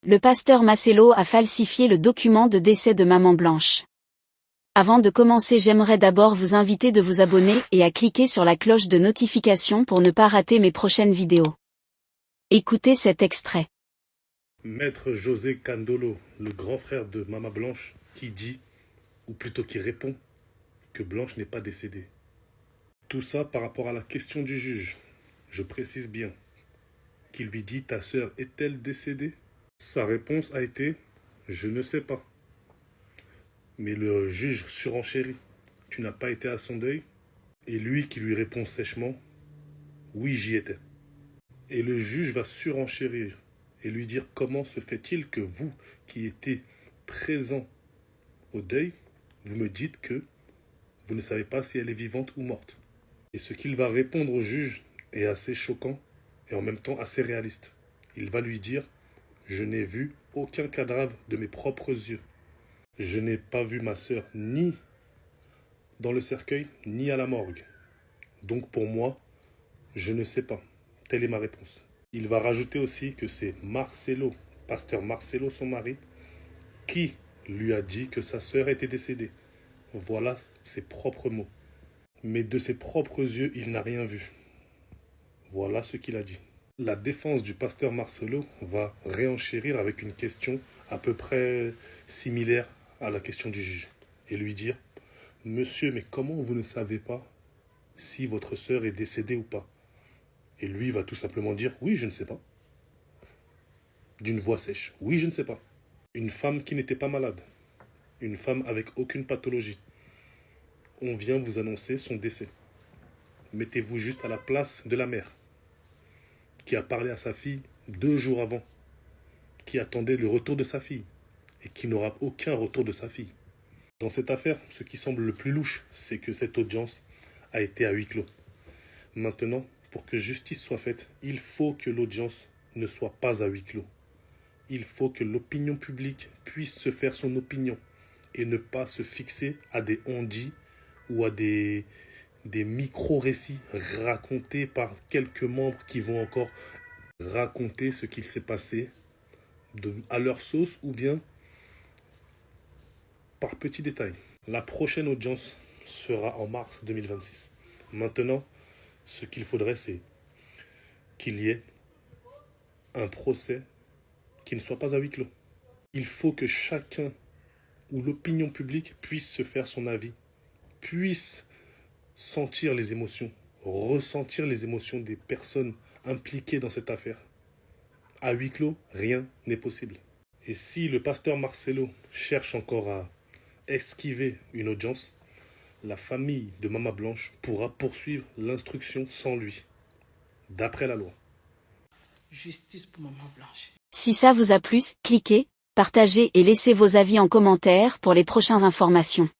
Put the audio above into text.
Le pasteur Marcelo a falsifié le document de décès de Maman Blanche. Avant de commencer, j'aimerais d'abord vous inviter de vous abonner et à cliquer sur la cloche de notification pour ne pas rater mes prochaines vidéos. Écoutez cet extrait. Maître José Candolo, le grand frère de Maman Blanche, qui dit, ou plutôt qui répond, que Blanche n'est pas décédée. Tout ça par rapport à la question du juge. Je précise bien, qui lui dit « Ta sœur est-elle décédée ?» Sa réponse a été « Je ne sais pas ». Mais le juge surenchérit « Tu n'as pas été à son deuil ?» Et lui qui lui répond sèchement « Oui, j'y étais ». Et le juge va surenchérir et lui dire « Comment se fait-il que vous, qui étiez présent au deuil, vous me dites que vous ne savez pas si elle est vivante ou morte ?» Et ce qu'il va répondre au juge est assez choquant et en même temps assez réaliste. Il va lui dire « Je n'ai vu aucun cadavre de mes propres yeux. Je n'ai pas vu ma sœur ni dans le cercueil, ni à la morgue. Donc pour moi, je ne sais pas. Telle est ma réponse. » Il va rajouter aussi que c'est Marcelo, pasteur Marcelo, son mari, qui lui a dit que sa sœur était décédée. Voilà ses propres mots. Mais de ses propres yeux, il n'a rien vu. Voilà ce qu'il a dit. La défense du pasteur Marcelo va réenchérir avec une question à peu près similaire à la question du juge. Et lui dire « Monsieur, mais comment vous ne savez pas si votre sœur est décédée ou pas ?» Et lui va tout simplement dire « Oui, je ne sais pas. » D'une voix sèche. « Oui, je ne sais pas. » Une femme qui n'était pas malade. Une femme avec aucune pathologie. On vient vous annoncer son décès. Mettez-vous juste à la place de la mère qui a parlé à sa fille 2 jours avant, qui attendait le retour de sa fille et qui n'aura aucun retour de sa fille. Dans cette affaire, ce qui semble le plus louche, c'est que cette audience a été à huis clos. Maintenant, pour que justice soit faite, il faut que l'audience ne soit pas à huis clos. Il faut que l'opinion publique puisse se faire son opinion et ne pas se fixer à des on-dit ou à des micro-récits racontés par quelques membres qui vont encore raconter ce qu'il s'est passé à leur sauce ou bien par petits détails. La prochaine audience sera en mars 2026. Maintenant, ce qu'il faudrait, c'est qu'il y ait un procès qui ne soit pas à huis clos. Il faut que chacun ou l'opinion publique puisse se faire son avis, puisse sentir les émotions, ressentir les émotions des personnes impliquées dans cette affaire. À huis clos, rien n'est possible. Et si le pasteur Marcelo cherche encore à esquiver une audience, la famille de Maman Blanche pourra poursuivre l'instruction sans lui, d'après la loi. Justice pour Maman Blanche. Si ça vous a plu, cliquez, partagez et laissez vos avis en commentaire pour les prochaines informations.